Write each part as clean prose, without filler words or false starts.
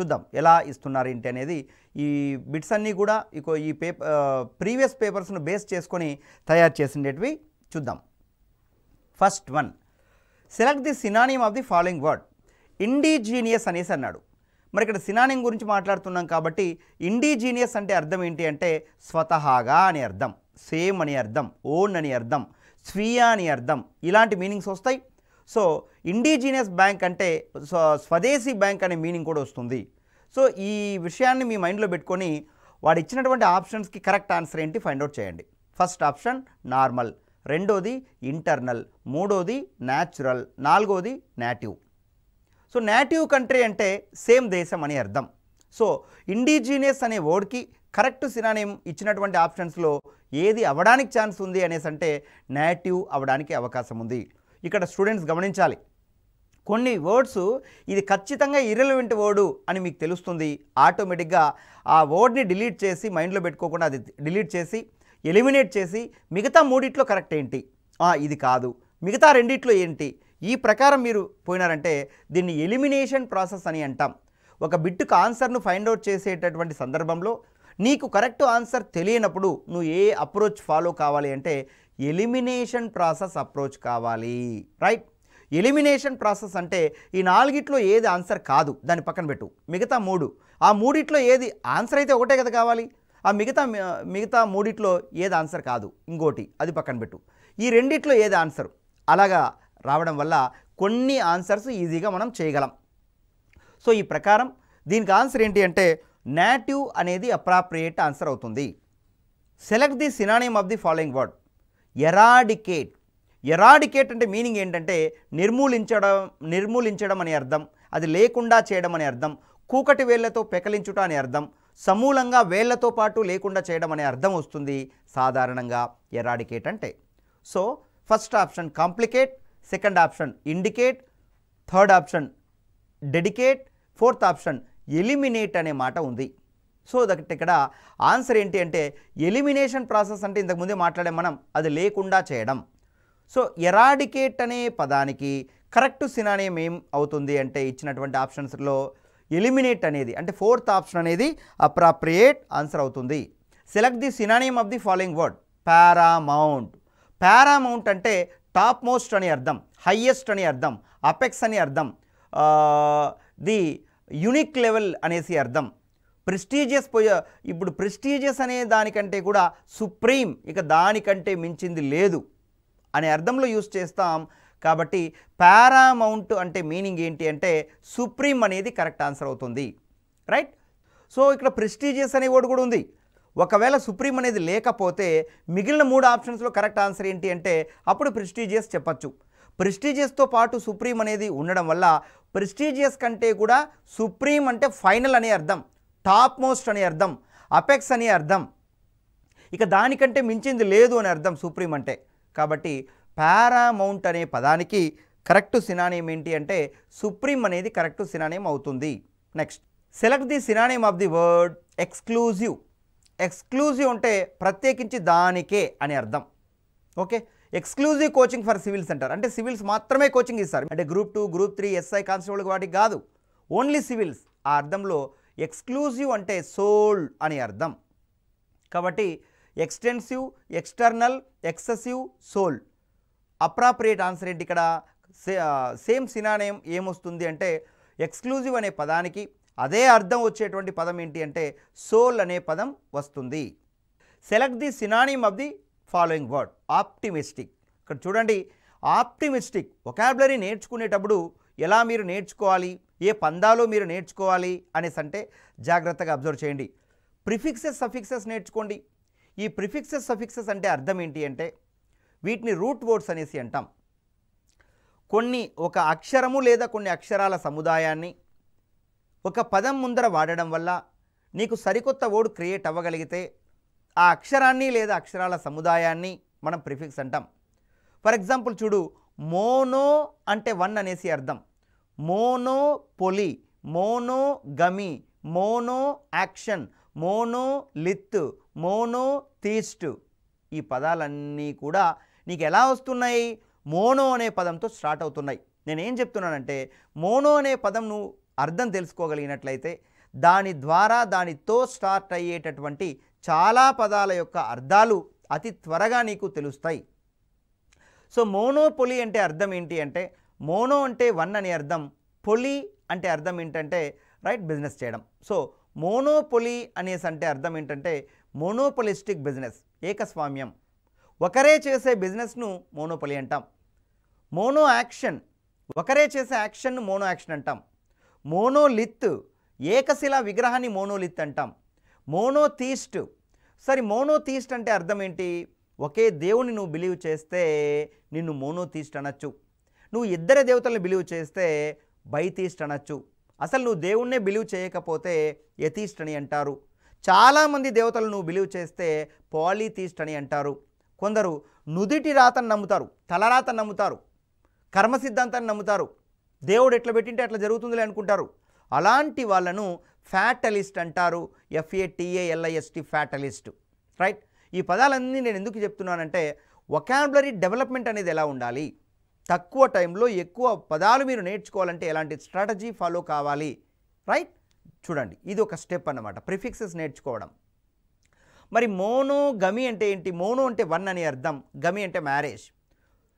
చూద్దాం ఎలా ఇస్తున్నారు ఏంటి అనేది. ఈ బిట్స్ అన్నీ కూడా ఈ ప్రీవియస్ పేపర్స్ను బేస్ చేసుకొని తయారు చేసినవి చూద్దాం. First one, select the synonym of the following word. Indigenous అనేసి అన్నాడు. మరి ఇక్కడ సినానిమ్ గురించి మాట్లాడుతున్నాం కాబట్టి ఇండిజీనియస్ అంటే అర్థం ఏంటి అంటే స్వతహాగా అని అర్థం, సేమ్ అని అర్థం, ఓన్ అని అర్థం, స్వీయ అని అర్థం, ఇలాంటి మీనింగ్స్ వస్తాయి. సో ఇండిజీనియస్ బ్యాంక్ అంటే స్వదేశీ బ్యాంక్ అనే మీనింగ్ కూడా వస్తుంది. సో ఈ విషయాన్ని మీ మైండ్లో పెట్టుకొని వాడు ఇచ్చినటువంటి ఆప్షన్స్కి కరెక్ట్ ఆన్సర్ ఏంటి ఫైండ్ అవుట్ చేయండి. ఫస్ట్ ఆప్షన్ నార్మల్, రెండోది ఇంటర్నల్, మూడోది న్యాచురల్, నాలుగోది నేటివ్. సో నేటివ్ కంట్రీ అంటే సేమ్ దేశం అని అర్థం. సో ఇండిజీనియస్ అనే వర్డ్కి కరెక్ట్ సినానిమ్ ఇచ్చినటువంటి ఆప్షన్స్లో ఏది అవ్వడానికి ఛాన్స్ ఉంది అనేసి అంటే నేటివ్ అవ్వడానికి అవకాశం ఉంది. ఇక్కడ స్టూడెంట్స్ గమనించాలి, కొన్ని వర్డ్స్ ఇది ఖచ్చితంగా ఇర్రెలవెంట్ వర్డు అని మీకు తెలుస్తుంది. ఆటోమేటిక్గా ఆ వర్డ్ని డిలీట్ చేసి మైండ్లో పెట్టుకోకుండా అది డిలీట్ చేసి ఎలిమినేట్ చేసి మిగతా మూడిట్లో కరెక్ట్ ఏంటి, ఇది కాదు, మిగతా రెండిట్లో ఏంటి, ఈ ప్రకారం మీరు పోయినారంటే దీన్ని ఎలిమినేషన్ ప్రాసెస్ అని అంటాం. ఒక బిట్టుకు ఆన్సర్ను ఫైండ్ అవుట్ చేసేటటువంటి సందర్భంలో నీకు కరెక్ట్ ఆన్సర్ తెలియనప్పుడు నువ్వు ఏ అప్రోచ్ ఫాలో కావాలి అంటే ఎలిమినేషన్ ప్రాసెస్ అప్రోచ్ కావాలి. రైట్, ఎలిమినేషన్ ప్రాసెస్ అంటే ఈ నాలుగిట్లో ఏది ఆన్సర్ కాదు దాన్ని పక్కన పెట్టు, మిగతా మూడు, ఆ మూడిట్లో ఏది ఆన్సర్ అయితే ఒకటే కదా కావాలి, ఆ మిగతా మూడిట్లో ఏది ఆన్సర్ కాదు ఇంకోటి అది పక్కన పెట్టు, ఈ రెండిట్లో ఏది ఆన్సర్, అలాగా రావడం వల్ల కొన్ని ఆన్సర్స్ ఈజీగా మనం చేయగలం. సో ఈ ప్రకారం దీనికి ఆన్సర్ ఏంటి అంటే నేటివ్ అనేది అప్రాప్రియేట్ ఆన్సర్ అవుతుంది. Select the synonym of the following word. Eradicate. Eradicate అంటే మీనింగ్ ఏంటంటే నిర్మూలించడం అనే అర్థం, అది లేకుండా చేయడం అనే అర్థం, కూకటి వేళ్లతో పెకలించుట అనే అర్థం, సమూలంగా వేళ్లతో పాటు లేకుండా చేయడం అనే అర్థం వస్తుంది సాధారణంగా ఎరాడికేట్ అంటే. So first option complicate, second option indicate, third option dedicate, fourth option eliminate అనే మాట ఉంది. సో దట్ ఇక్కడ ఆన్సర్ ఏంటి అంటే ఎలిమినేషన్ ప్రాసెస్ అంటే ఇంతకుముందే మాట్లాడే మనం, అది లేకుండా చేయడం. సో ఎరాడికేట్ అనే పదానికి కరెక్ట్ సినానిమ్ ఏం అవుతుంది అంటే ఇచ్చినటువంటి ఆప్షన్స్లో ఎలిమినేట్ అనేది అంటే ఫోర్త్ ఆప్షన్ అనేది అప్రాప్రియేట్ ఆన్సర్ అవుతుంది. Select the synonym of the following word. Paramount. Paramount అంటే టాప్ మోస్ట్ అని అర్థం, హయ్యెస్ట్ అని అర్థం, అపెక్స్ అని అర్థం, ది యూనిక్ లెవెల్ అనేసి అర్థం. ప్రెస్టీజియస్ ఇప్పుడు ప్రెస్టీజియస్ అనే దానికంటే కూడా సుప్రీం, ఇక దానికంటే మించింది లేదు అనే అర్థంలో యూస్ చేస్తాం. కాబట్టి పారామౌంట్ అంటే మీనింగ్ ఏంటి అంటే సుప్రీం అనేది కరెక్ట్ ఆన్సర్ అవుతుంది. రైట్, సో ఇక్కడ ప్రెస్టీజియస్ అనే వర్డ్ కూడా ఉంది. ఒకవేళ సుప్రీం అనేది లేకపోతే మిగిలిన మూడు ఆప్షన్స్లో కరెక్ట్ ఆన్సర్ ఏంటి అంటే అప్పుడు ప్రెస్టీజియస్ చెప్పచ్చు. ప్రెస్టీజియస్తో పాటు సుప్రీం అనేది ఉండడం వల్ల ప్రెస్టీజియస్ కంటే కూడా సుప్రీం అంటే ఫైనల్ అనే అర్థం, టాప్ మోస్ట్ అనే అర్థం, అపెక్స్ అనే అర్థం, ఇక దానికంటే మించింది లేదు అని అర్థం సుప్రీం అంటే. కాబట్టి పారామౌంట్ అనే పదానికి కరెక్ట్ సినానిమ్ ఏంటి అంటే సుప్రీం అనేది కరెక్ట్ సినానిమ్ అవుతుంది. Next, select the synonym of the word exclusive. Exclusive అంటే ప్రత్యేకించి దానికే అని అర్థం. Okay, exclusive coaching for civil centre అంటే సివిల్స్ మాత్రమే కోచింగ్ ఇస్తారు, అంటే గ్రూప్ 2, గ్రూప్ 3, ఎస్ఐ కానిస్టేబుల్ వాటికి కాదు, ఓన్లీ సివిల్స్. ఆ అర్థంలో ఎక్స్క్లూజివ్ అంటే సోల్ అని అర్థం. కాబట్టి extensive, external, excessive, soul. Appropriate answer ఏంటి ఇక్కడ? సేమ్ సినానిమ్ ఏమొస్తుంది అంటే ఎక్స్క్లూజివ్ అనే పదానికి అదే అర్థం వచ్చేటువంటి పదం ఏంటి అంటే సోల్ అనే పదం వస్తుంది. Select the synonym of the following word. Optimistic. ఇక్కడ చూడండి, ఆప్టిమిస్టిక్ వొకాబులరీ నేర్చుకునేటప్పుడు ఎలా మీరు నేర్చుకోవాలి, ఏ పందాలో మీరు నేర్చుకోవాలి అనేసి అంటే జాగ్రత్తగా అబ్జర్వ్ చేయండి. ప్రిఫిక్సెస్, సఫిక్సెస్ నేర్చుకోండి. ఈ ప్రిఫిక్సెస్, సఫిక్సెస్ అంటే అర్థం ఏంటి అంటే వీటిని రూట్ వర్డ్స్ అనేసి అంటాం. ఒక అక్షరము లేదా కొన్ని అక్షరాల సముదాయాన్ని ఒక పదం ముందర వాడడం వల్ల నీకు సరికొత్త వర్డ్ క్రియేట్ అవ్వగలిగితే ఆ అక్షరాన్ని లేదా అక్షరాల సముదాయాన్ని మనం ప్రిఫిక్స్ అంటాం. ఫర్ ఎగ్జాంపుల్ చూడు, మోనో అంటే 1 అనేసి అర్థం, monopoly, monogamy, mono action, monolith, monotheist. ఈ పదాలన్నీ కూడా నీకు ఎలా వస్తున్నాయి? మోనో అనే పదంతో స్టార్ట్ అవుతున్నాయి. నేనేం చెప్తున్నానంటే మోనో అనే పదం నువ్వు అర్థం తెలుసుకోగలిగినట్లయితే దాని ద్వారా దానితో స్టార్ట్ అయ్యేటటువంటి చాలా పదాల యొక్క అర్థాలు అతి త్వరగా నీకు తెలుస్తాయి. సో మోనోపొలి అంటే అర్థం ఏంటి అంటే, మోనో అంటే వన్ అని అర్థం, పొలి అంటే అర్థం ఏంటంటే రైట్ బిజినెస్ చేయడం. సో మోనోపొలి అనేసి అంటే అర్థం ఏంటంటే మోనోపొలిస్టిక్ బిజినెస్, ఏకస్వామ్యం, ఒకరే చేసే బిజినెస్ను మోనోపొలి అంటాం. మోనో యాక్షన్, ఒకరే చేసే యాక్షన్ను మోనో యాక్షన్ అంటాం. మోనోలిత్, ఏకశిలా విగ్రహాన్ని మోనోలిత్ అంటాం. మోనోథీస్ట్, సరే మోనోథీస్ట్ అంటే అర్థం ఏంటి, ఒకే దేవుని నువ్వు బిలీవ్ చేస్తే నిన్ను మోనోథీస్ట్ అనొచ్చు. నువ్వు ఇద్దరు దేవతలను బిలీవ్ చేస్తే బైథీస్ట్ అనొచ్చు. అసలు నువ్వు దేవుణ్ణే బిలీవ్ చేయకపోతే ఎథీస్ట్ అని అంటారు. చాలామంది దేవతలు నువ్వు బిలీవ్ చేస్తే పాలీథీస్ట్ అని అంటారు. కొందరు నుదిటి రాతను నమ్ముతారు, తలరాతను నమ్ముతారు, కర్మ సిద్ధాంతాన్ని నమ్ముతారు, దేవుడు ఎట్లా పెట్టింటే అట్లా జరుగుతుందిలే అనుకుంటారు. అలాంటి వాళ్ళను ఫ్యాటలిస్ట్ అంటారు. FATALIST, ఫ్యాటలిస్ట్. రైట్, ఈ పదాలన్నీ నేను ఎందుకు చెప్తున్నానంటే వొకాబులరీ డెవలప్మెంట్ అనేది ఎలా ఉండాలి, తక్కువ టైంలో ఎక్కువ పదాలు మీరు నేర్చుకోవాలంటే ఎలాంటి స్ట్రాటజీ ఫాలో కావాలి. రైట్, చూడండి ఇది ఒక స్టెప్ అన్నమాట, ప్రిఫిక్సెస్ నేర్చుకోవడం. మరి మోనోగమి అంటే ఏంటి? మోనో అంటే వన్ అని అర్థం, గమి అంటే మ్యారేజ్.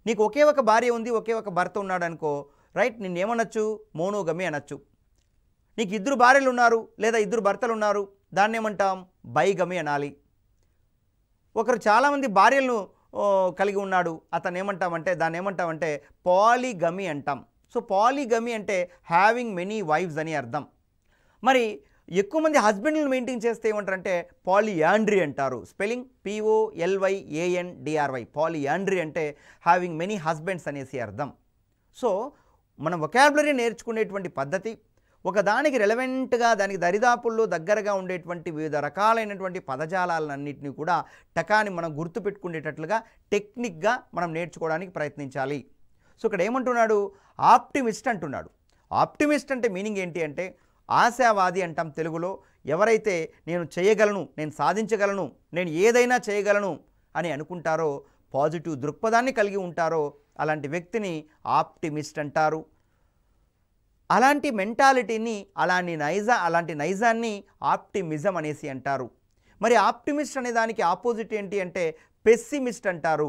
నీకు ఒకే ఒక భార్య ఉంది, ఒకే ఒక భర్త ఉన్నాడు అనుకో, రైట్, నిన్నేమనొచ్చు? మోనోగమి అనొచ్చు. నీకు ఇద్దరు భార్యలు ఉన్నారు లేదా ఇద్దరు భర్తలు ఉన్నారు, దాన్ని ఏమంటాం? బైగమి అనాలి. ఒకరు చాలామంది భార్యలను కలిగి ఉన్నాడు, అతను ఏమంటామంటే దాన్ని ఏమంటామంటే పాలిగమి అంటాం. సో పాలిగమి అంటే హ్యావింగ్ మెనీ వైఫ్స్ అని అర్థం. మరి ఎక్కువ మంది హస్బెండ్లను మెయింటైన్ చేస్తే ఏమంటారంటే పాలియాండ్రీ అంటారు. స్పెల్లింగ్ POLYANDRY, పాలియాండ్రీ అంటే హ్యావింగ్ మెనీ హస్బెండ్స్ అనేసి అర్థం. సో మనం వొకాబులరీ నేర్చుకునేటువంటి పద్ధతి ఒకదానికి రెలవెంట్గా దానికి దరిదాపుల్లో దగ్గరగా ఉండేటువంటి వివిధ రకాలైనటువంటి పదజాలాలన్నింటినీ కూడా టకాని మనం గుర్తుపెట్టుకునేటట్లుగా టెక్నిక్గా మనం నేర్చుకోవడానికి ప్రయత్నించాలి. సో ఇక్కడ ఏమంటున్నాడు? ఆప్టిమిస్ట్ అంటున్నాడు. ఆప్టిమిస్ట్ అంటే మీనింగ్ ఏంటి అంటే ఆశావాది అంటాం తెలుగులో. ఎవరైతే నేను చేయగలను, నేను సాధించగలను, నేను ఏదైనా చేయగలను అని అనుకుంటారో, పాజిటివ్ దృక్పథాన్ని కలిగి ఉంటారో అలాంటి వ్యక్తిని ఆప్టిమిస్ట్ అంటారు. అలాంటి మెంటాలిటీని, అలాంటి నైజాన్ని ఆప్టిమిజం అనేసి అంటారు. మరి ఆప్టిమిస్ట్ అనే దానికి ఆపోజిట్ ఏంటి అంటే పెస్సిమిస్ట్ అంటారు.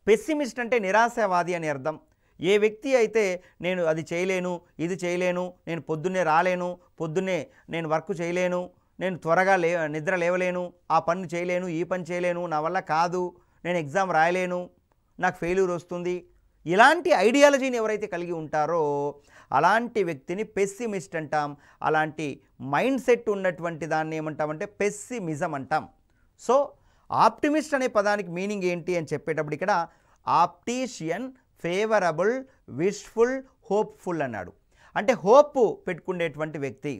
పెస్సిమిస్ట్ అంటే నిరాశావాది అని అర్థం. ఏ వ్యక్తి అయితే నేను అది చేయలేను, ఇది చేయలేను, నేను పొద్దున్నే రాలేను, పొద్దున్నే నేను వర్క్ చేయలేను, నేను త్వరగా నిద్ర లేవలేను, ఆ పని చేయలేను, ఈ పని చేయలేను, నా వల్ల కాదు, నేను ఎగ్జామ్ రాయలేను, నాకు ఫెయిల్యూర్ వస్తుంది, ఇలాంటి ఐడియాలజీని ఎవరైతే కలిగి ఉంటారో అలాంటి వ్యక్తిని పెస్సిమిస్ట్ అంటాం. అలాంటి మైండ్ సెట్ ఉన్నటువంటి దాన్ని ఏమంటామంటే పెస్సిమిజం అంటాం. సో ఆప్టిమిస్ట్ అనే పదానికి మీనింగ్ ఏంటి అని చెప్పేటప్పుడు ఇక్కడ ఆప్టీషియన్, ఫేవరబుల్, విష్ఫుల్, హోప్ఫుల్ అన్నాడు. అంటే హోప్ పెట్టుకునేటువంటి వ్యక్తి.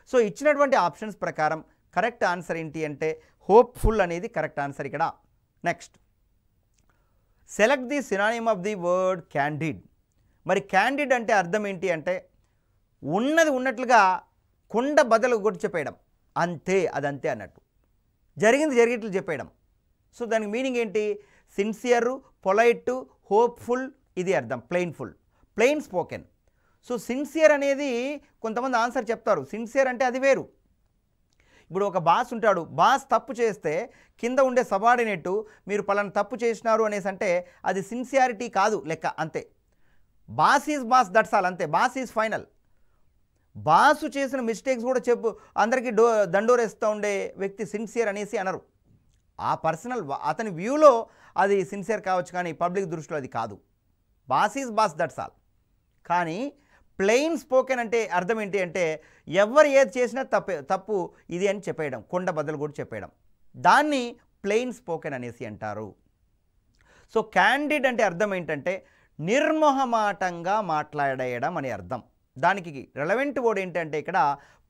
సో ఇచ్చినటువంటి ఆప్షన్స్ ప్రకారం కరెక్ట్ ఆన్సర్ ఏంటి అంటే హోప్ఫుల్ అనేది కరెక్ట్ ఆన్సర్ ఇక్కడ. Next, select the synonym of the word candid. మరి క్యాండిడ్ అంటే అర్థం ఏంటి అంటే ఉన్నది ఉన్నట్లుగా కొండ బదులు కొట్టి చెప్పేయడం, అంతే అదంతే అన్నట్టు, జరిగింది జరిగేట్లు చెప్పేయడం. సో దానికి మీనింగ్ ఏంటి? సిన్సియర్, పొలైట్, హోప్ఫుల్, ఇది అర్థం. ప్లెయిన్ఫుల్, ప్లెయిన్ స్పోకెన్. సో సిన్సియర్ అనేది కొంతమంది ఆన్సర్ చెప్తారు, సిన్సియర్ అంటే అది వేరు. ఇప్పుడు ఒక బాస్ ఉంటాడు, బాస్ తప్పు చేస్తే కింద ఉండే సబార్డినేట్ మీరు పలానా తప్పు చేసినారు అనేసి అంటే అది సిన్సియారిటీ కాదు లెక్క, అంతే. Boss is boss, that's all, అంతే. Boss is final. బాసు చేసిన మిస్టేక్స్ కూడా అందరికీ దండోరేస్తూ ఉండే వ్యక్తి సిన్సియర్ అనేసి అనరు. ఆ పర్సనల్ అతని వ్యూలో అది సిన్సియర్ కావచ్చు, కానీ పబ్లిక్ దృష్టిలో అది కాదు. Boss is boss, that's all. కానీ ప్లెయిన్ స్పోకెన్ అంటే అర్థం ఏంటి అంటే ఎవరు ఏది చేసినా తప్పు ఇది అని చెప్పేయడం, కొండ బద్దలు కూడా చెప్పేయడం, దాన్ని ప్లెయిన్ స్పోకెన్ అనేసి అంటారు. సో క్యాండిడ్ అంటే అర్థం ఏంటంటే నిర్మోహమాటంగా మాట్లాడేయడం అని అర్థం. దానికి రెలవెంట్ వర్డ్ ఏంటంటే ఇక్కడ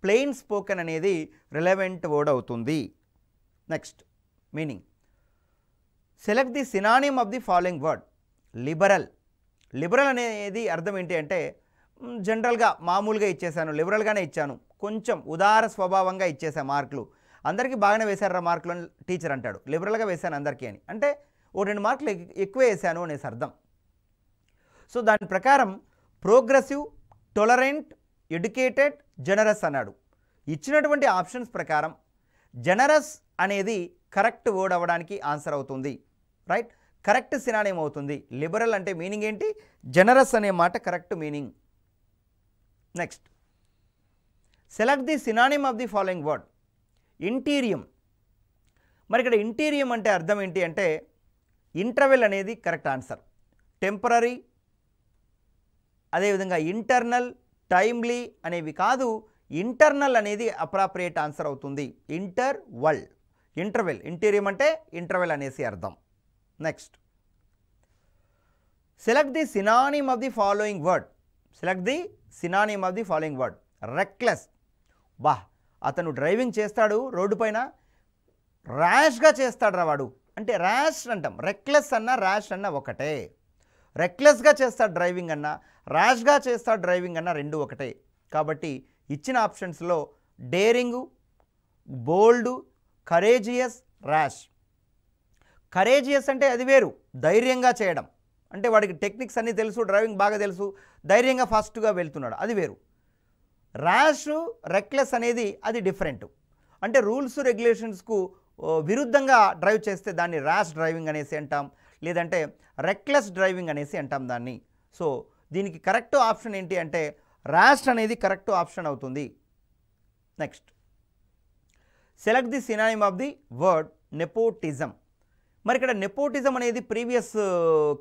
ప్లెయిన్ స్పోకెన్ అనేది రెలవెంట్ వర్డ్ అవుతుంది. Next meaning, select the synonym of the following word. Liberal. Liberal అనేది అర్థం ఏంటి అంటే జనరల్గా మామూలుగా ఇచ్చేసాను, లిబరల్గానే ఇచ్చాను, కొంచెం ఉదార స్వభావంగా ఇచ్చేసాను మార్కులు, అందరికీ బాగానే వేశారా మార్కులు అని టీచర్ అంటాడు. లిబరల్గా వేశాను అందరికీ అని అంటే ఓ 2 మార్కులు ఎక్కువ వేశాను అనేసి అర్థం. సో దాని ప్రకారం ప్రోగ్రెసివ్, టొలరెంట్, ఎడ్యుకేటెడ్, జనరస్ అన్నాడు. ఇచ్చినటువంటి ఆప్షన్స్ ప్రకారం జనరస్ అనేది కరెక్ట్ వర్డ్ అవ్వడానికి ఆన్సర్ అవుతుంది, రైట్. కరెక్ట్ సినానిమ్ అవుతుంది. లిబరల్ అంటే మీనింగ్ ఏంటి? జనరస్ అనే మాట correct meaning. Next, select the synonym of the following word. Interim. మరి ఇక్కడ ఇంటీరియం అంటే అర్థం ఏంటి అంటే ఇంటర్వెల్ అనేది కరెక్ట్ ఆన్సర్. టెంపరరీ, అదేవిధంగా ఇంటర్నల్, టైమ్లీ అనేవి కాదు, ఇంటర్నల్ అనేది అప్రాప్రియేట్ ఆన్సర్ అవుతుంది. ఇంటర్వెల్. ఇంటీరియం అంటే ఇంటర్వెల్ అనేసి అర్థం. Next, select the synonym of the following word. Select the synonym of the following word. Reckless. అతను డ్రైవింగ్ చేస్తాడు రోడ్డు పైన, ర్యాష్గా చేస్తాడు రా వాడు అంటే ర్యాష్ అంటాం. రెక్లెస్ అన్న ర్యాష్ అన్న ఒకటే. రెక్లెస్గా చేస్తాడు డ్రైవింగ్ అన్న, ర్యాష్గా చేస్తాడు డ్రైవింగ్ అన్న రెండు ఒకటే. కాబట్టి ఇచ్చిన ఆప్షన్స్లో డేరింగు, బోల్డు, కరేజియస్, ర్యాష్. కరేజియస్ అంటే అది వేరు, ధైర్యంగా చేయడం అంటే వాడికి టెక్నిక్స్ అన్నీ తెలుసు, డ్రైవింగ్ బాగా తెలుసు, ధైర్యంగా ఫాస్ట్గా వెళ్తున్నాడు, అది వేరు. ర్యాష్, రెక్లెస్ అనేది అది డిఫరెంట్. అంటే రూల్స్ రెగ్యులేషన్స్కు విరుద్ధంగా డ్రైవ్ చేస్తే దాన్ని ర్యాష్ డ్రైవింగ్ అనేసి అంటాం, లేదంటే రెక్లెస్ డ్రైవింగ్ అనేసి అంటాం దాన్ని. సో దీనికి కరెక్ట్ ఆప్షన్ ఏంటి అంటే ర్యాష్ అనేది కరెక్ట్ ఆప్షన్ అవుతుంది. Next, select the synonym of the word nepotism. మరి ఇక్కడ నెపోటిజం అనేది ప్రీవియస్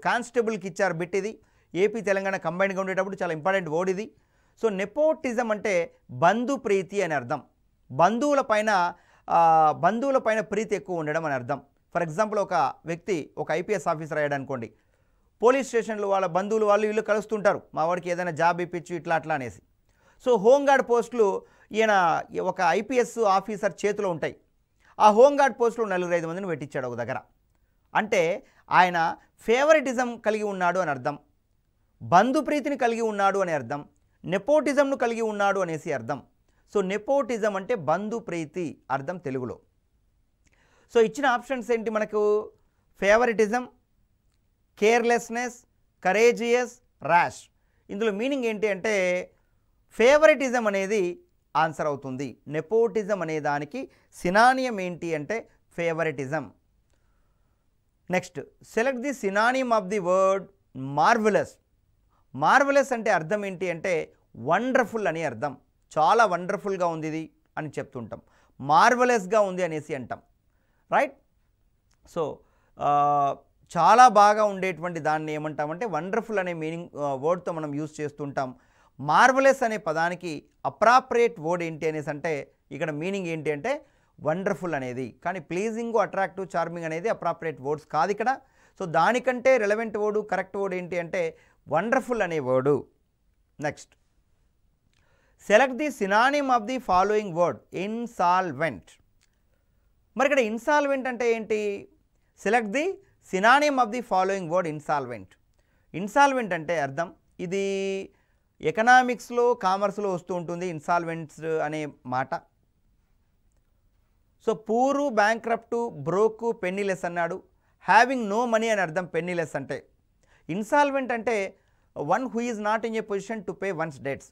కానిస్టేబుల్కి ఇచ్చారు బిట్. ఇది ఏపీ తెలంగాణ కంబైన్డ్గా ఉండేటప్పుడు చాలా ఇంపార్టెంట్ వర్డ్ ఇది. సో నెపోటిజం అంటే బంధు ప్రీతి అని అర్థం. బంధువుల పైన ప్రీతి ఎక్కువ ఉండడం అని అర్థం. ఫర్ ఎగ్జాంపుల్, ఒక వ్యక్తి ఒక ఐపీఎస్ ఆఫీసర్ అయ్యాడు అనుకోండి, పోలీస్ స్టేషన్లో వాళ్ళ బంధువులు వాళ్ళు వీళ్ళు కలుస్తుంటారు, మా వాడికి ఏదైనా జాబ్ ఇప్పించు ఇట్లా అట్లా అనేసి. సో హోంగార్డ్ పోస్టులు ఈయన ఒక ఐపీఎస్ ఆఫీసర్ చేతిలో ఉంటాయి. ఆ హోంగార్డ్ పోస్టులో 4-5 మందిని పెట్టించాడు ఒక దగ్గర. అంటే ఆయన ఫేవరెటిజం కలిగి ఉన్నాడు అని అర్థం, బంధుప్రీతిని కలిగి ఉన్నాడు అని అర్థం, నెపోటిజంను కలిగి ఉన్నాడు అనేసి అర్థం. సో నెపోటిజం అంటే బంధుప్రీతి అర్థం తెలుగులో. సో ఇచ్చిన ఆప్షన్స్ ఏంటి మనకు? Favouritism, carelessness, courageous, rash. ఇందులో మీనింగ్ ఏంటి అంటే ఫేవరెటిజం అనేది ఆన్సర్ అవుతుంది. నెపోటిజం అనే దానికి సినానియం ఏంటి అంటే favouritism. Next, select the synonym of the word marvellous. Marvellous అంటే అర్థం ఏంటి అంటే వండర్ఫుల్ అని అర్థం. చాలా వండర్ఫుల్గా ఉంది ఇది అని చెప్తుంటాం, మార్వెలస్గా ఉంది అనేసి అంటాం, రైట్. సో చాలా బాగా ఉండేటువంటి దాన్ని ఏమంటామంటే వండర్ఫుల్ అనే మీనింగ్ వర్డ్తో మనం యూజ్ చేస్తుంటాం. మార్వెలస్ అనే పదానికి అప్రాప్రియేట్ వర్డ్ ఏంటి అనేసి అంటే ఇక్కడ మీనింగ్ ఏంటి అంటే వండర్ఫుల్ అనేది. కానీ ప్లీజింగ్, అట్రాక్టివ్, చార్మింగ్ అనేది అప్రాప్రియేట్ వర్డ్స్ కాదు ఇక్కడ. సో దానికంటే రెలవెంట్ వర్డు, కరెక్ట్ వర్డ్ ఏంటి అంటే వండర్ఫుల్ అనే word. Next, select the synonym of the following word. Insolvent. మరి ఇక్కడ ఇన్సాల్వెంట్ అంటే ఏంటి? Select the synonym of the following word insolvent. Insolvent అంటే అర్థం, ఇది ఎకనామిక్స్లో, కామర్స్లో వస్తూ ఉంటుంది ఇన్సాల్వెంట్స్ అనే మాట. సో పూరు, బ్యాంక్రప్టు, బ్రోకు, పెన్నీలెస్ అన్నాడు. హ్యావింగ్ నో మనీ అని అర్థం పెన్నీలెస్ అంటే. ఇన్సాల్వెంట్ అంటే one who is not in a position to pay one's debts.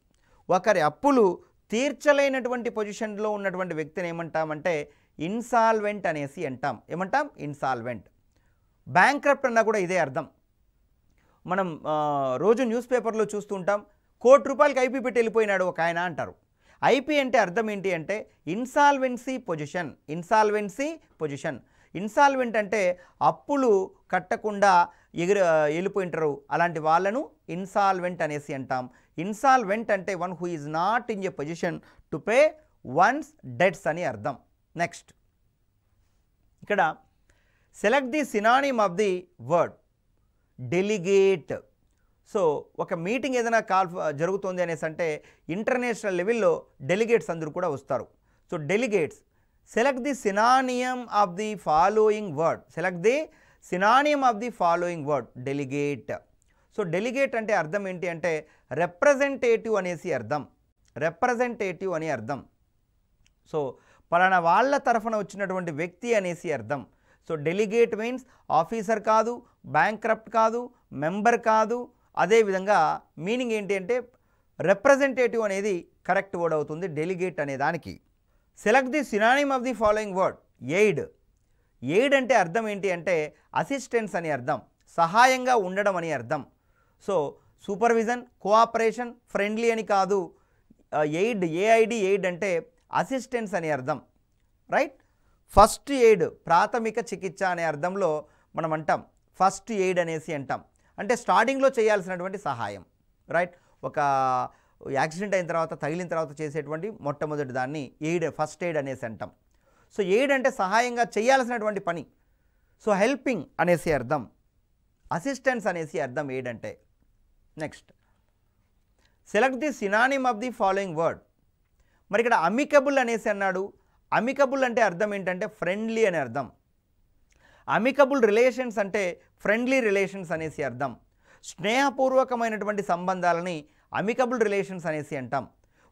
ఒకరి అప్పులు తీర్చలేనటువంటి పొజిషన్లో ఉన్నటువంటి వ్యక్తిని ఏమంటామంటే ఇన్సాల్వెంట్ అనేసి అంటాం. ఏమంటాం? ఇన్సాల్వెంట్. బ్యాంక్రప్ట్ అన్నా కూడా ఇదే అర్థం. మనం రోజు న్యూస్ పేపర్లో చూస్తుంటాం, ₹1,00,00,000 ఐపీ పెట్టి వెళ్ళిపోయినాడు ఒక ఆయన అంటారు. ఐపీ అంటే అర్థం ఏంటి అంటే ఇన్సాల్వెన్సీ పొజిషన్. ఇన్సాల్వెంట్ అంటే అప్పులు కట్టకుండా వెళ్ళిపోయింటారు, అలాంటి వాళ్ళను ఇన్సాల్వెంట్ అనేసి అంటాం. ఇన్సాల్వెంట్ అంటే one who is not in a position to pay one's debts అని అర్థం. నెక్స్ట్, ఇక్కడ select the synonym of the word delegate. So ఒక మీటింగ్ ఏదైనా జరుగుతుంది అనేసి అంటే ఇంటర్నేషనల్ లెవెల్లో డెలిగేట్స్ అందరూ కూడా వస్తారు. So delegates. Select the synonym of the following word. Delegate. So delegate అంటే అర్థం ఏంటి అంటే రిప్రజెంటేటివ్ అనేసి అర్థం. సో పలానా వాళ్ళ తరఫున వచ్చినటువంటి వ్యక్తి అనేసి అర్థం. సో డెలిగేట్ మీన్స్ ఆఫీసర్ కాదు, బ్యాంక్రప్ట్ కాదు, మెంబర్ కాదు. అదేవిధంగా మీనింగ్ ఏంటి అంటే రిప్రజెంటేటివ్ అనేది కరెక్ట్ వర్డ్ అవుతుంది డెలిగేట్ అనే దానికి. Select the synonym of the following word. Aid. Aid అంటే అర్థం ఏంటి అంటే అసిస్టెన్స్ అని అర్థం, సహాయంగా ఉండడం అని అర్థం. సో సూపర్విజన్, కోఆపరేషన్, ఫ్రెండ్లీ అని కాదు. ఎయిడ్, ఏఐడి ఎయిడ్ అంటే అసిస్టెన్స్ అని అర్థం, రైట్. ఫస్ట్ ఎయిడ్ ప్రాథమిక చికిత్స అనే అర్థంలో మనం అంటాం, ఫస్ట్ ఎయిడ్ అనేసి అంటాం. అంటే స్టార్టింగ్లో చేయాల్సినటువంటి సహాయం, రైట్. ఒక యాక్సిడెంట్ అయిన తర్వాత, తగిలిన తర్వాత చేసేటువంటి మొట్టమొదటి దాన్ని ఎయిడ్, ఫస్ట్ ఎయిడ్ అనేసి అంటాం. సో ఎయిడ్ అంటే సహాయంగా చేయాల్సినటువంటి పని. సో హెల్పింగ్ అనేసి అర్థం, అసిస్టెన్స్ అనేసి అర్థం ఎయిడ్ అంటే. Next, select the synonym of the following word. మరి ఇక్కడ అమికబుల్ అనేసి అన్నాడు. అమికబుల్ అంటే అర్థం ఏంటంటే ఫ్రెండ్లీ అని అర్థం. అమికబుల్ రిలేషన్స్ అంటే ఫ్రెండ్లీ రిలేషన్స్ అనేసి అర్థం. స్నేహపూర్వకమైనటువంటి సంబంధాలని అమికబుల్ రిలేషన్స్ అనేసి అంటాం.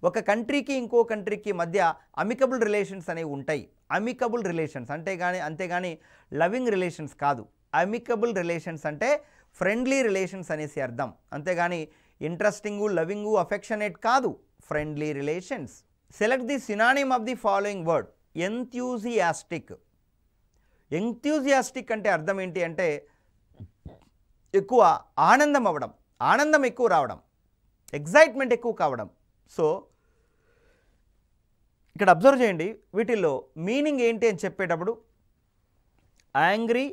ఒక కంట్రీకి ఇంకో కంట్రీకి మధ్య అమికబుల్ రిలేషన్స్ అనేవి ఉంటాయి. అమికబుల్ రిలేషన్స్ అంతేగాని లవింగ్ రిలేషన్స్ కాదు. అమికబుల్ రిలేషన్స్ అంటే ఫ్రెండ్లీ రిలేషన్స్ అనేసి అర్థం, అంతేగాని ఇంట్రెస్టింగు, లవింగు, అఫెక్షనేట్ కాదు, friendly relations. Select the synonym of the following word. Enthusiastic. Enthusiastic అంటే అర్థం ఏంటి అంటే ఎక్కువ ఆనందం అవ్వడం, ఆనందం ఎక్కువ రావడం, ఎగ్జైట్మెంట్ ఎక్కువ కావడం. సో ఇక్కడ అబ్జర్వ్ చేయండి, వీటిల్లో మీనింగ్ ఏంటి అని చెప్పేటప్పుడు యాంగ్రీ,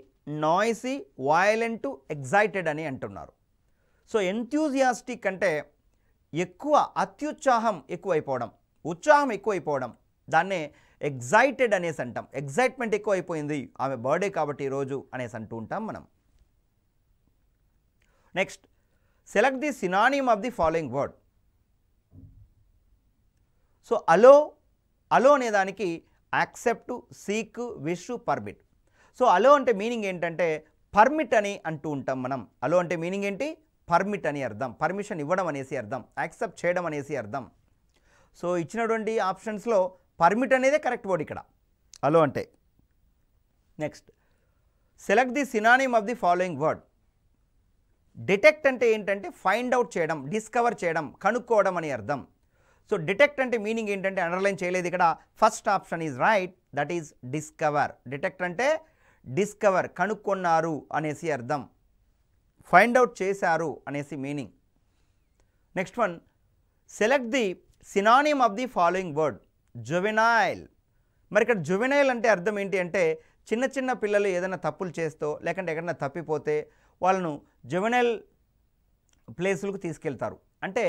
నాయిసీ, వయలెంట్, ఎగ్జైటెడ్ అని అంటున్నారు. సో ఎంథ్యూజియాస్టిక్ అంటే ఎక్కువ అత్యుత్సాహం ఎక్కువైపోవడం, ఉత్సాహం ఎక్కువైపోవడం, దాన్నే ఎగ్జైటెడ్ అనేసి అంటాం. ఎగ్జైట్మెంట్ ఎక్కువ అయిపోయింది, ఆమె బర్త్డే కాబట్టి ఈరోజు అనేసి అంటూ ఉంటాం మనం. Next, select the synonym of the following word. So allow, allow అనే దానికి accept, seek, wish, permit. So allow అంటే మీనింగ్ ఏంటంటే పర్మిట్ అని అంటూ ఉంటాం మనం. అలో అంటే మీనింగ్ ఏంటి? పర్మిట్ అని అర్థం, పర్మిషన్ ఇవ్వడం అనేసి అర్థం, యాక్సెప్ట్ చేయడం అనేసి అర్థం. సో ఇచ్చినటువంటి ఆప్షన్స్లో పర్మిట్ అనేదే కరెక్ట్ వర్డ్ ఇక్కడ అలో అంటే. Next, select the synonym of the following word. Detect అంటే ఏంటంటే ఫైండ్ అవుట్ చేయడం, డిస్కవర్ చేయడం, కనుక్కోవడం అని అర్థం. సో డిటెక్ట్ అంటే మీనింగ్ ఏంటంటే అండర్లైన్ చేయలేదు ఇక్కడ, first option is right, that is discover. Detect అంటే డిస్కవర్, కనుక్కొన్నారు అనేసి అర్థం, ఫైండ్ అవుట్ చేశారు అనేసి meaning. Next one, select the synonym of the following word. Juvenile. మరి ఇక్కడ జువెనైల్ అంటే అర్థం ఏంటి అంటే చిన్న చిన్న పిల్లలు ఏదైనా తప్పులు చేస్తూ లేకంటే ఎక్కడైనా తప్పిపోతే వాళ్ళను జువెనైల్ ప్లేసులకు తీసుకెళ్తారు. అంటే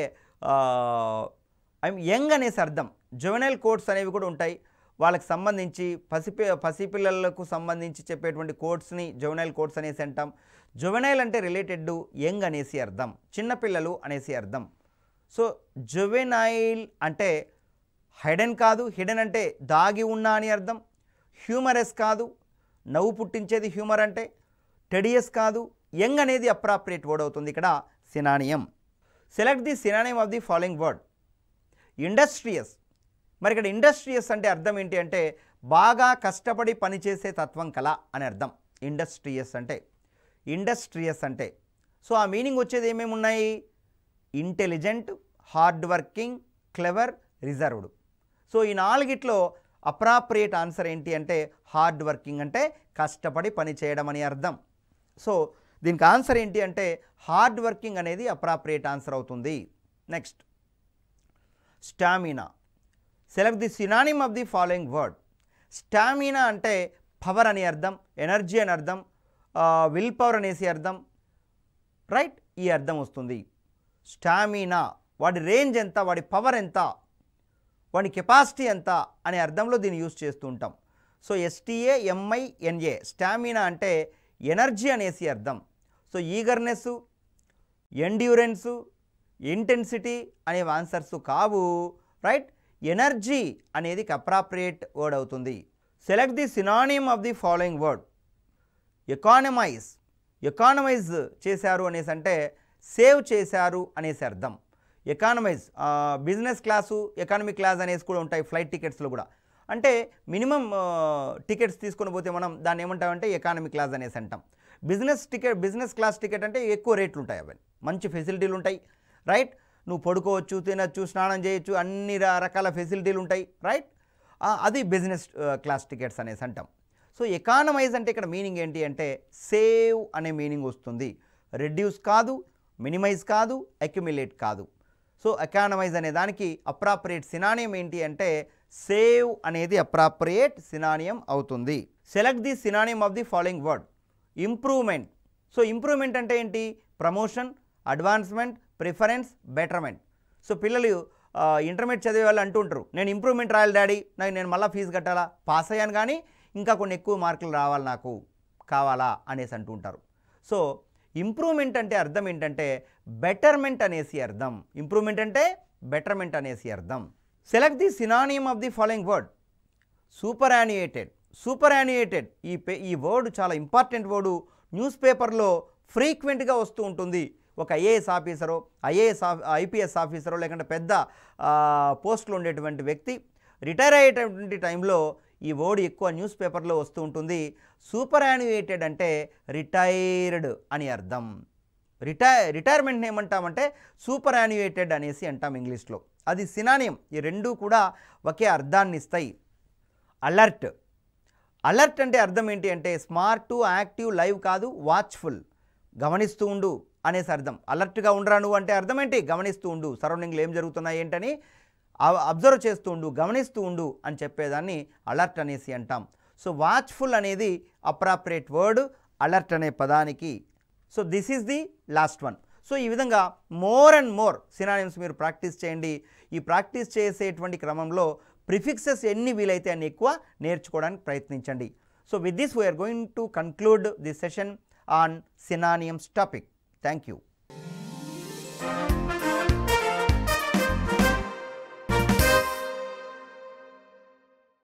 యంగ్ అనేసి అర్థం. జువెనైల్ కోడ్స్ అనేవి కూడా ఉంటాయి, వాళ్ళకి సంబంధించి పసిపిల్లలకు సంబంధించి చెప్పేటువంటి కోడ్స్ని జువెనైల్ కోడ్స్ అనేసి అంటాం. జువెనైల్ అంటే రిలేటెడ్ యంగ్ అనేసి అర్థం, చిన్నపిల్లలు అనేసి అర్థం. సో జువెనైల్ అంటే హైడెన్ కాదు, హిడెన్ అంటే దాగి ఉన్నా అని అర్థం. హ్యూమరస్ కాదు, నవ్వు పుట్టించేది హ్యూమర్ అంటే. టెడియస్ కాదు, యంగ్ అనేది అప్రాప్రియేట్ వర్డ్ అవుతుంది ఇక్కడ synonym. Select the synonym of the following word. Industrious. మరి ఇక్కడ ఇండస్ట్రియస్ అంటే అర్థం ఏంటి అంటే బాగా కష్టపడి పనిచేసే తత్వం కల అని అర్థం. ఇండస్ట్రియస్ అంటే, ఇండస్ట్రియస్ అంటే సో ఆ మీనింగ్ వచ్చేది ఏమేమి ఉన్నాయి? Intelligent, hard working, clever, reserved. So ఈ నాలుగిట్లో అప్రాప్రియేట్ ఆన్సర్ ఏంటి అంటే హార్డ్ వర్కింగ్ అంటే కష్టపడి పని చేయడం అని అర్థం. సో దీనికి ఆన్సర్ ఏంటి అంటే హార్డ్ వర్కింగ్ అనేది అప్రాప్రియేట్ ఆన్సర్ అవుతుంది. Next, stamina. Select the synonym of the following word. Stamina అంటే పవర్ అని అర్థం, ఎనర్జీ అని అర్థం, విల్ పవర్ అనేసి అర్థం, రైట్, ఈ అర్థం వస్తుంది. స్టామినా, వాడి రేంజ్ ఎంత, వాడి పవర్ ఎంత, వాడి కెపాసిటీ ఎంత అనే అర్థంలో దీన్ని యూజ్ చేస్తూ ఉంటాం. సో STAMINA, స్టామినా అంటే ఎనర్జీ అనేసి అర్థం. సో ఈగర్నెస్, ఎండ్యూరెన్స్, ఇంటెన్సిటీ అనేవి ఆన్సర్స్ కావు, రైట్. ఎనర్జీ అనేది అప్రాప్రియేట్ వర్డ్ అవుతుంది. Select the synonym of the following word. Economize. Economize చేశారు అనేసి అంటే సేవ్ చేశారు అనేసి అర్థం. Economize, business class, economy class అనేసి కూడా ఉంటాయి ఫ్లైట్ టికెట్స్లో కూడా. అంటే మినిమం టికెట్స్ తీసుకొని పోతే మనం దాన్ని ఏమంటామంటే ఎకానమీ క్లాస్ అనేసి అంటాం. బిజినెస్ క్లాస్ టికెట్ అంటే ఎక్కువ రేట్లు ఉంటాయి, అవన్నీ మంచి ఫెసిలిటీలు ఉంటాయి, రైట్. నువ్వు పడుకోవచ్చు, తినచ్చు, స్నానం చేయొచ్చు, అన్ని రకాల ఫెసిలిటీలు ఉంటాయి, రైట్. అది బిజినెస్ క్లాస్ టికెట్స్ అనేసి అంటాం. సో ఎకానమైజ్ అంటే ఇక్కడ మీనింగ్ ఏంటి అంటే సేవ్ అనే మీనింగ్ వస్తుంది. రెడ్యూస్ కాదు, మినిమైజ్ కాదు, అక్యుమిలేట్ కాదు. సో ఎకానమైజ్ అనే దానికి అప్రాప్రియేట్ సినానియం ఏంటి అంటే సేవ్ అనేది అప్రాప్రియేట్ సినానియం అవుతుంది. Select the synonym of the following word. Improvement. So improvement అంటే ఏంటి? Promotion, advancement, preference, betterment. So పిల్లలు ఇంటర్మీడియట్ చదివే వాళ్ళు అంటుంటారు, నేను ఇంప్రూవ్మెంట్ రాయాలి డాడీ, నేను మళ్ళీ ఫీజు కట్టాలా, పాస్ అయ్యాను కానీ ఇంకా కొన్ని ఎక్కువ మార్కులు రావాలి నాకు కావాలా అనేసి అంటుంటారు. సో ఇంప్రూవ్మెంట్ అంటే అర్థం ఏంటంటే బెటర్మెంట్ అనేసి అర్థం. ఇంప్రూవ్మెంట్ అంటే బెటర్మెంట్ అనేసి అర్థం. Select the synonym of the following word. Superannuated. Superannuated ఈ వర్డ్ చాలా ఇంపార్టెంట్ వర్డు. న్యూస్ పేపర్లో ఫ్రీక్వెంట్గా వస్తూ ఉంటుంది. ఒక ఐఏఎస్ ఆఫీసరో, ఐపీఎస్ ఆఫీసరో, లేకుంటే పెద్ద పోస్టులో ఉండేటువంటి వ్యక్తి రిటైర్ అయ్యేటటువంటి టైంలో ఈ వర్డ్ ఎక్కువ న్యూస్ పేపర్లో వస్తూ ఉంటుంది. సూపర్ యాన్యుయేటెడ్ అంటే రిటైర్డ్ అని అర్థం. రిటైర్మెంట్ ఏమంటామంటే సూపర్ యాన్యుయేటెడ్ అనేసి అంటాం ఇంగ్లీష్లో. అది సినానియం. ఈ రెండూ కూడా ఒకే అర్థాన్ని ఇస్తాయి. అలర్ట్. అలర్ట్ అంటే అర్థం ఏంటి అంటే స్మార్ట్, యాక్టివ్, లైవ్ కాదు, వాచ్ఫుల్, గమనిస్తూ ఉండు అనేసి అర్థం. అలర్ట్గా ఉండరా నువ్వు అంటే అర్థం ఏంటి? గమనిస్తూ ఉండు, సరౌండింగ్లో ఏం జరుగుతున్నాయి ఏంటని అబ్జర్వ్ చేస్తూ ఉండు, గమనిస్తూ ఉండు అని చెప్పేదాన్ని అలర్ట్ అనేసి అంటాం. సో వాచ్ఫుల్ అనేది అప్రాప్రియేట్ వర్డ్ అలర్ట్ అనే పదానికి. So this is the last one. So ఈ విధంగా మోర్ అండ్ మోర్ సినానిమ్స్ మీరు ప్రాక్టీస్ చేయండి. ఈ ప్రాక్టీస్ చేసేటువంటి క్రమంలో ప్రిఫిక్సెస్ ఎన్ని వీలైతే అన్ని ఎక్కువ నేర్చుకోవడానికి ప్రయత్నించండి. So with this we're going to conclude the session on synonyms topic. Thank you.